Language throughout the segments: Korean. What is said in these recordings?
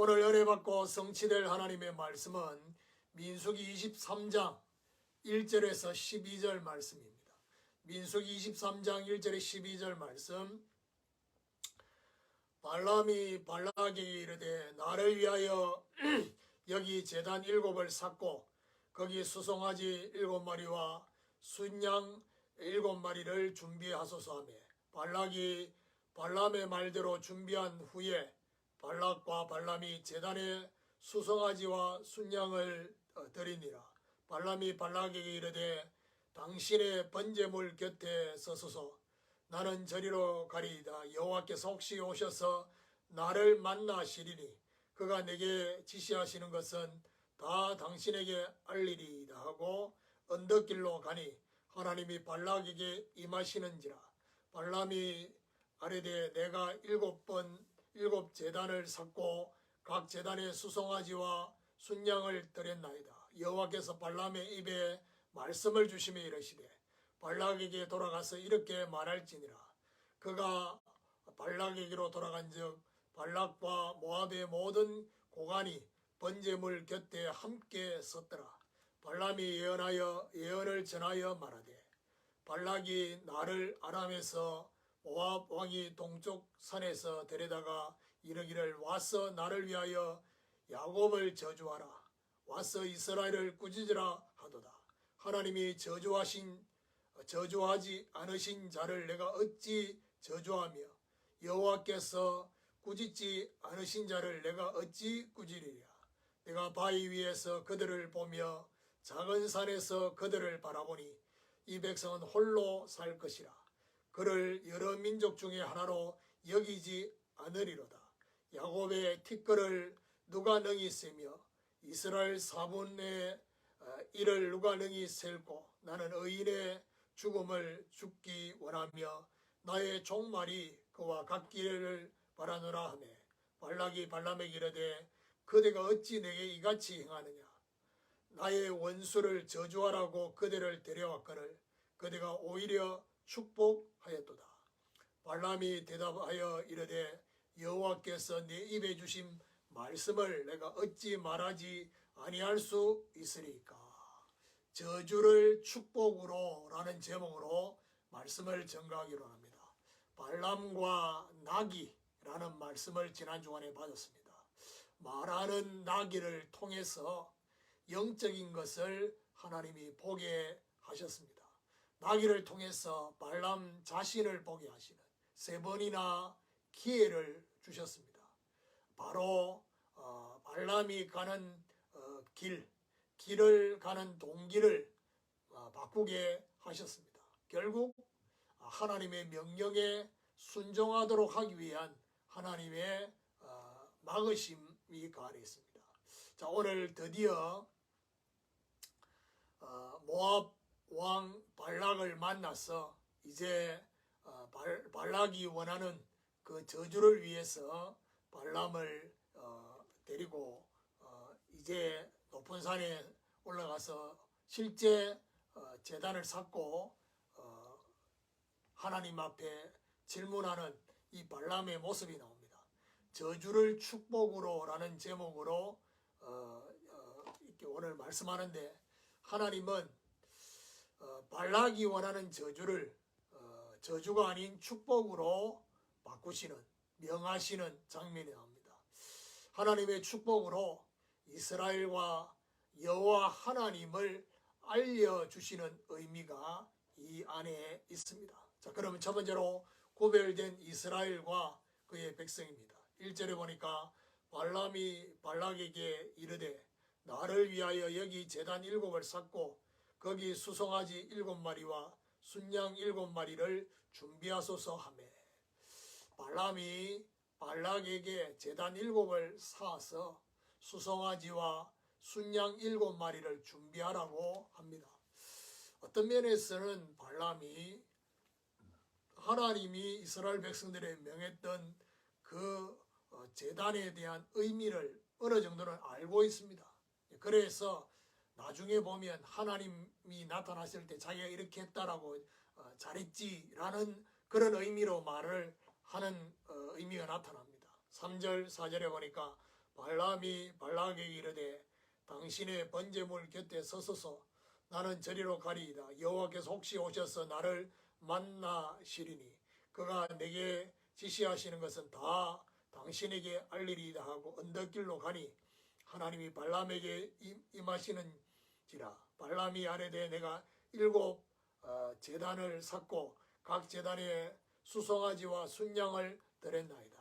오늘 은혜받고 성취될 하나님의 말씀은 민수기 23장 1절에서 12절 말씀입니다. 민수기 23장 1절에 12절 말씀. 발람이 발락에게 이르되 나를 위하여 여기 제단 7을 샀고 거기 수송아지 7마리와 순양 7마리를 준비하소서 하며 발락이 발람의 말대로 준비한 후에 발락과 발람이 제단에 수송아지와 순양을 드리니라. 발람이 발락에게 이르되 당신의 번제물 곁에 서소서. 나는 저리로 가리이다. 여호와께서 혹시 오셔서 나를 만나시리니 그가 내게 지시하시는 것은 다 당신에게 알리리이다 하고 언덕길로 가니 하나님이 발락에게 임하시는지라. 발람이 아뢰되 내가 7 제단을 샀고 각 제단에 수송아지와 순양을 드렸나이다. 여호와께서 발람의 입에 말씀을 주시며 이르시되 발락에게 돌아가서 이렇게 말할지니라. 그가 발락에게로 돌아간즉 발락과 모압의 모든 고관이 번제물 곁에 함께 섰더라. 발람이 예언을 전하여 말하되 발락이 나를 아람에서 모압 왕이 동쪽 산에서 데려다가 이르기를 와서 나를 위하여 야곱을 저주하라. 와서 이스라엘을 꾸짖으라 하도다. 하나님이 저주하지 않으신 자를 내가 어찌 저주하며 여호와께서 꾸짖지 않으신 자를 내가 어찌 꾸짖으랴. 내가 바위 위에서 그들을 보며 작은 산에서 그들을 바라보니 이 백성은 홀로 살 것이라. 그를 여러 민족 중에 하나로 여기지 않으리로다. 야곱의 티끌을 누가 능히 세며 이스라엘 4분의 1을 누가 능히 셀고 나는 의인의 죽음을 죽기 원하며 나의 종말이 그와 같기를 바라노라 하매 발락이 발람에게 이르되 그대가 어찌 내게 이같이 행하느냐. 나의 원수를 저주하라고 그대를 데려왔거늘 그대가 오히려 축복하였도다. 발람이 대답하여 이르되 여호와께서 내 입에 주신 말씀을 내가 어찌 말하지 아니할 수 있으리까. 저주를 축복으로 라는 제목으로 말씀을 전가하기로 합니다. 발람과 나귀라는 말씀을 지난 주간에 받았습니다. 말하는 나귀를 통해서 영적인 것을 하나님이 보게 하셨습니다. 나귀를 통해서 발람 자신을 보게 하시는 3번이나 기회를 주셨습니다. 바로 발람이 가는 길을 가는 동기를 바꾸게 하셨습니다. 결국 하나님의 명령에 순종하도록 하기 위한 하나님의 막으심이 가하였습니다. 자, 오늘 드디어 모압 왕 발락을 만나서 이제 발락이 원하는 그 저주를 위해서 발람을 데리고 이제 높은 산에 올라가서 실제 제단을 쌓고 하나님 앞에 질문하는 이 발람의 모습이 나옵니다. 저주를 축복으로 라는 제목으로 이렇게 오늘 말씀하는데 하나님은 발락이 원하는 저주를 저주가 아닌 축복으로 바꾸시는 명하시는 장면이 나옵니다. 하나님의 축복으로 이스라엘과 여호와 하나님을 알려주시는 의미가 이 안에 있습니다. 자, 그러면 첫 번째로 구별된 이스라엘과 그의 백성입니다. 1절에 보니까 발람이 발락에게 이르되 나를 위하여 여기 제단 7을 샀고 거기 수송아지 7마리와 순양 7마리를 준비하소서 하매 발람이 발락에게 제단 7을 사서 수송아지와 순양 7마리를 준비하라고 합니다. 어떤 면에서는 발람이 하나님이 이스라엘 백성들에 명했던 그 제단에 대한 의미를 어느 정도는 알고 있습니다. 그래서 나중에 보면 하나님이 나타났을 때 자기가 이렇게 했다라고 잘했지라는 그런 의미로 말을 하는 의미가 나타납니다. 3절 4절에 보니까 발람이 발락에게 이르되 당신의 번제물 곁에 서소서. 나는 저리로 가리이다. 여호와께서 혹시 오셔서 나를 만나시리니 그가 내게 지시하시는 것은 다 당신에게 알리리이다 하고 언덕길로 가니 하나님이 발람에게 임하시는지라. 발람이 아뢰되 내가 7 제단을 샀고 각 제단에 수송아지와 순양을 드렸나이다.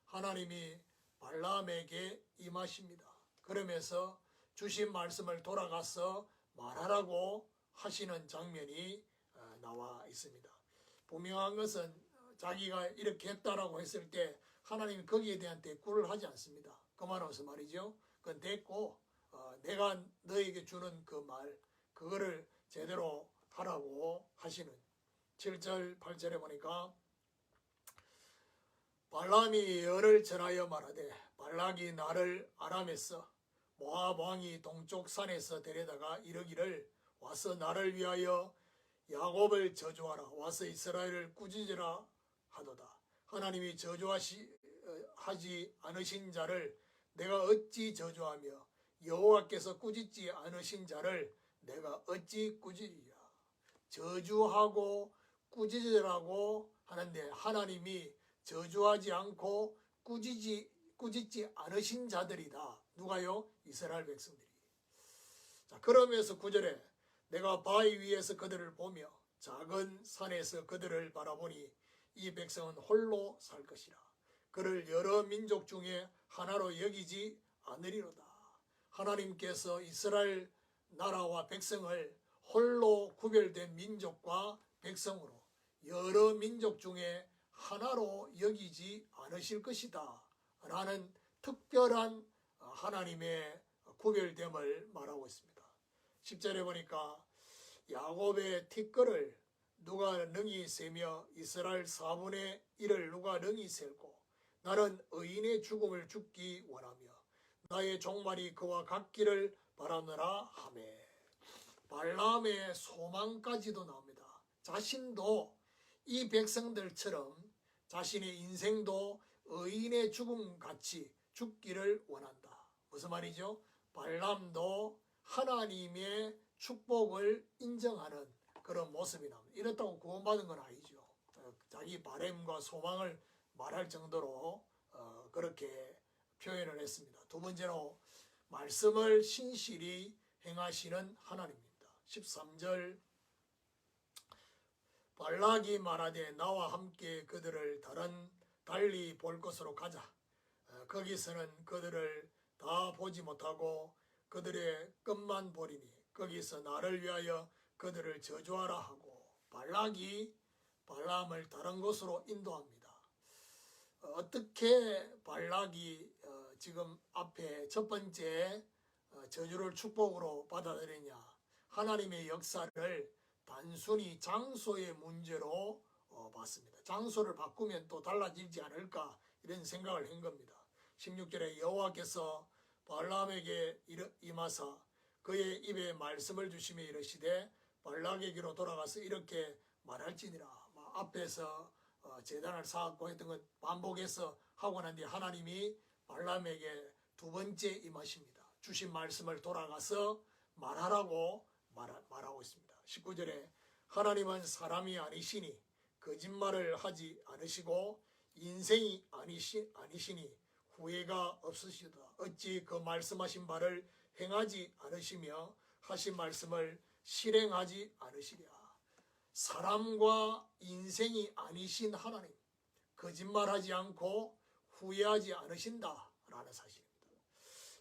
하나님이 발람에게 임하십니다. 그러면서 주신 말씀을 돌아가서 말하라고 하시는 장면이 나와 있습니다. 분명한 것은 자기가 이렇게 했다라고 했을 때 하나님이 거기에 대한 대꾸를 하지 않습니다. 그만해서 말이죠. 그건 됐고 내가 너에게 주는 그 말 그거를 제대로 하라고 하시는 7절 8절에 보니까 발람이 열을 전하여 말하되 발락이 나를 아람에서 모압 왕이 동쪽 산에서 데려다가 이르기를 와서 나를 위하여 야곱을 저주하라 와서 이스라엘을 꾸짖으라 하도다. 하나님이 저주하지 않으신 자를 내가 어찌 저주하며 여호와께서 꾸짖지 않으신 자를 내가 어찌 꾸짖으리라. 저주하고 꾸짖으라고 하는데 하나님이 저주하지 않고 꾸짖지 않으신 자들이다. 누가요? 이스라엘 백성들이. 자, 그러면서 9절에 내가 바위 위에서 그들을 보며 작은 산에서 그들을 바라보니 이 백성은 홀로 살 것이라. 그를 여러 민족 중에 하나로 여기지 않으리로다. 하나님께서 이스라엘 나라와 백성을 홀로 구별된 민족과 백성으로 여러 민족 중에 하나로 여기지 않으실 것이다 라는 특별한 하나님의 구별됨을 말하고 있습니다. 10절에 보니까 야곱의 티끌을 누가 능히 세며 이스라엘 4분의 1을 누가 능히 셀고 나는 의인의 죽음을 죽기 원하며 나의 종말이 그와 같기를 바라느라 하매. 발람의 소망까지도 나옵니다. 자신도 이 백성들처럼 자신의 인생도 의인의 죽음같이 죽기를 원한다. 무슨 말이죠? 발람도 하나님의 축복을 인정하는 그런 모습이 나옵니다. 이렇다고 구원받은 건 아니죠. 자기 바램과 소망을 말할 정도로 그렇게 표현을 했습니다. 두 번째로 말씀을 신실히 행하시는 하나님입니다. 13절 발락이 말하되 나와 함께 그들을 달리 볼 곳으로 가자. 거기서는 그들을 다 보지 못하고 그들의 끝만 보리니 거기서 나를 위하여 그들을 저주하라 하고 발락이 발람을 다른 곳으로 인도합니다. 어떻게 발락이 지금 앞에 첫 번째 저주를 축복으로 받아들이냐. 하나님의 역사를 단순히 장소의 문제로 봤습니다. 장소를 바꾸면 또 달라지지 않을까 이런 생각을 한 겁니다. 16절에 여호와께서 발람에게 임하사 그의 입에 말씀을 주시며 이르시되 발락에게로 돌아가서 이렇게 말할지니라. 앞에서 제단을 쌓았고 했던 것 반복해서 하고 난 뒤에 하나님이 발람에게 두 번째 임하십니다. 주신 말씀을 돌아가서 말하라고 말하고 있습니다. 19절에 하나님은 사람이 아니시니 거짓말을 하지 않으시고 인생이 아니시니 후회가 없으시다. 어찌 그 말씀하신 바를 행하지 않으시며 하신 말씀을 실행하지 않으시랴. 사람과 인생이 아니신 하나님, 거짓말하지 않고 후회하지 않으신다라는 사실입니다.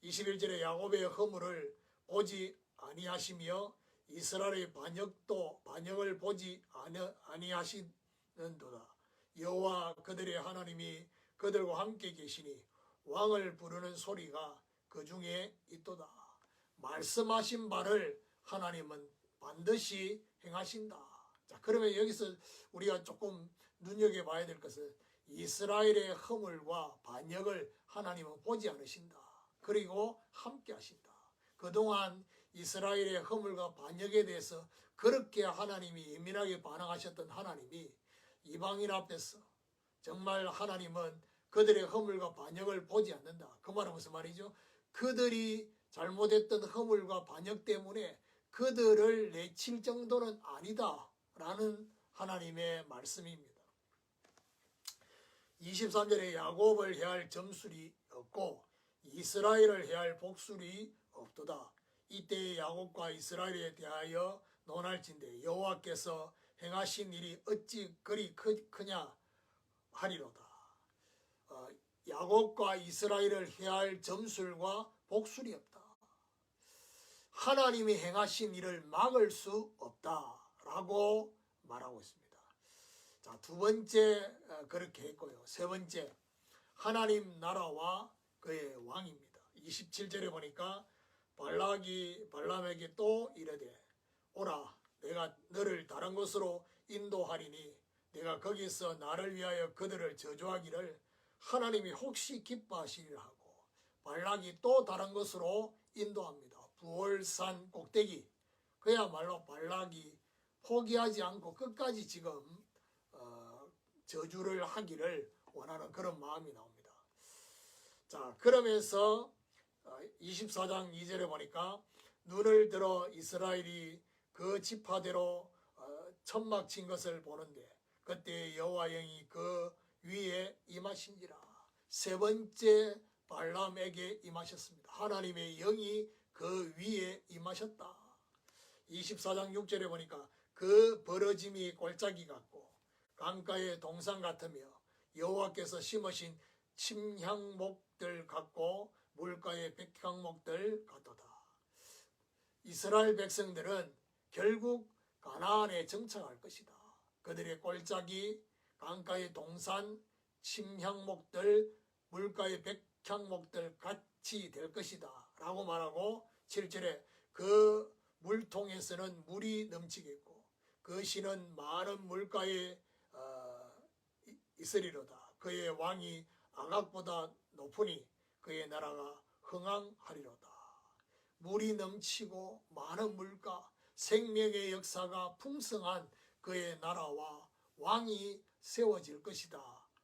21절에 야곱의 허물을 보지 아니하시며 이스라엘의 반역을 보지 아니하시는도다. 여호와 그들의 하나님이 그들과 함께 계시니 왕을 부르는 소리가 그 중에 있도다. 말씀하신 바를 하나님은 반드시 행하신다. 자, 그러면 여기서 우리가 조금 눈여겨봐야 될 것은 이스라엘의 허물과 반역을 하나님은 보지 않으신다. 그리고 함께 하신다. 그동안 이스라엘의 허물과 반역에 대해서 그렇게 하나님이 예민하게 반응하셨던 하나님이 이방인 앞에서 정말 하나님은 그들의 허물과 반역을 보지 않는다. 그 말은 무슨 말이죠? 그들이 잘못했던 허물과 반역 때문에 그들을 내칠 정도는 아니다 라는 하나님의 말씀입니다. 23절에 야곱을 해할 점술이 없고 이스라엘을 해할 복술이 없도다. 이때 야곱과 이스라엘에 대하여 논할진대 여호와께서 행하신 일이 어찌 그리 크냐 하리로다. 야곱과 이스라엘을 해할 점술과 복술이 없다. 하나님이 행하신 일을 막을 수 없다라고 말하고 있습니다. 자, 두 번째 그렇게 했고요. 세 번째, 하나님 나라와 그의 왕입니다. 27절에 보니까 발람에게 또 이르되 오라 내가 너를 다른 곳으로 인도하리니 내가 거기서 나를 위하여 그들을 저주하기를 하나님이 혹시 기뻐하시리라 하고 발락이 또 다른 곳으로 인도합니다. 부올산 꼭대기. 그야말로 발락이 포기하지 않고 끝까지 지금 저주를 하기를 원하는 그런 마음이 나옵니다. 자, 그러면서 24장 2절에 보니까 눈을 들어 이스라엘이 그 지파대로 천막 친 것을 보는데 그때 여호와 영이 그 위에 임하신지라. 세 번째 발람에게 임하셨습니다. 하나님의 영이 그 위에 임하셨다. 24장 6절에 보니까 그 벌어짐이 골짜기 같고 강가의 동산 같으며 여호와께서 심으신 침향목들 같고 물가의 백향목들 같도다. 이스라엘 백성들은 결국 가나안에 정착할 것이다. 그들의 골짜기, 강가의 동산, 침향목들, 물가의 백향목들 같이 될 것이다 라고 말하고 7절에 그 물통에서는 물이 넘치겠고 그 시는 많은 물가에 있으리로다. 그의 왕이 아각보다 높으니 그의 나라가 흥왕하리로다. 물이 넘치고 많은 물가, 생명의 역사가 풍성한 그의 나라와 왕이 세워질 것이다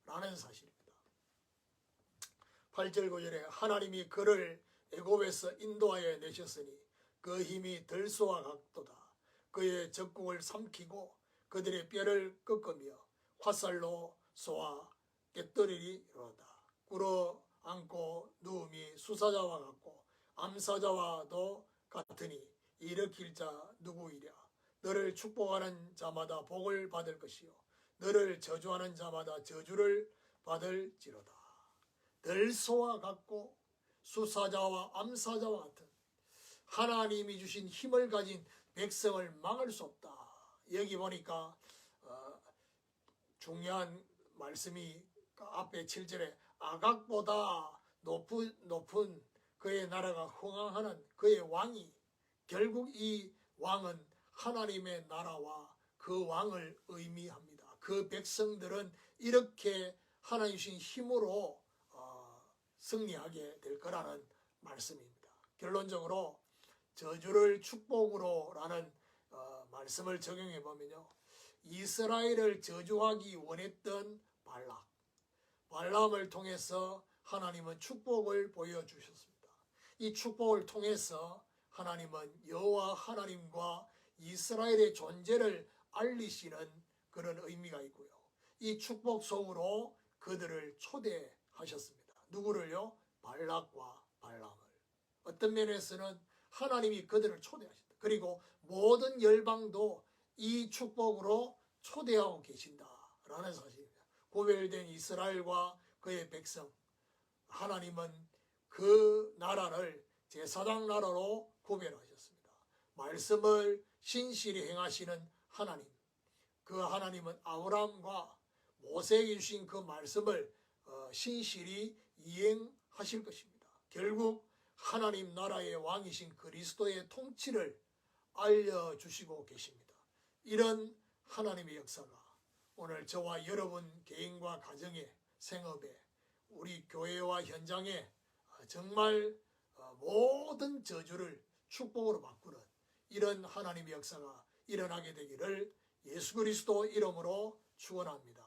라는 사실입니다. 8절 9절에 하나님이 그를 애굽에서 인도하여 내셨으니 그 힘이 들소와 같도다. 그의 적국을 삼키고 그들의 뼈를 꺾으며 화살로 쏘아 깨뜨리리로다. 꿇어 앉고 누움이 수사자와 같고 암사자와도 같으니 일으킬 자 누구이랴. 너를 축복하는 자마다 복을 받을 것이요 너를 저주하는 자마다 저주를 받을지로다. 들소와 같고 수사자와 암사자와 같은 하나님이 주신 힘을 가진 백성을 막을 수 없다. 여기 보니까 중요한 말씀이 앞에 7절에 아각보다 높은 그의 나라가 흥왕하는 그의 왕이, 결국 이 왕은 하나님의 나라와 그 왕을 의미합니다. 그 백성들은 이렇게 하나님 주신 힘으로 승리하게 될 거라는 말씀입니다. 결론적으로 저주를 축복으로 라는 말씀을 적용해 보면요, 이스라엘을 저주하기 원했던 발람을 통해서 하나님은 축복을 보여주셨습니다. 이 축복을 통해서 하나님은 여호와 하나님과 이스라엘의 존재를 알리시는 그런 의미가 있고요. 이 축복 속으로 그들을 초대하셨습니다. 누구를요? 발락과 발람을. 어떤 면에서는 하나님이 그들을 초대하신다. 그리고 모든 열방도 이 축복으로 초대하고 계신다라는 사실입니다. 구별된 이스라엘과 그의 백성, 하나님은 그 나라를 제사장 나라로 구별하셨습니다. 말씀을 신실히 행하시는 하나님, 그 하나님은 아브라함과 모세에게 주신 그 말씀을 신실히 이행하실 것입니다. 결국 하나님 나라의 왕이신 그리스도의 통치를 알려주시고 계십니다. 이런 하나님의 역사가 오늘 저와 여러분 개인과 가정에, 생업에, 우리 교회와 현장에 정말 모든 저주를 축복으로 바꾸는 이런 하나님의 역사가 일어나게 되기를 예수 그리스도 이름으로 축원합니다.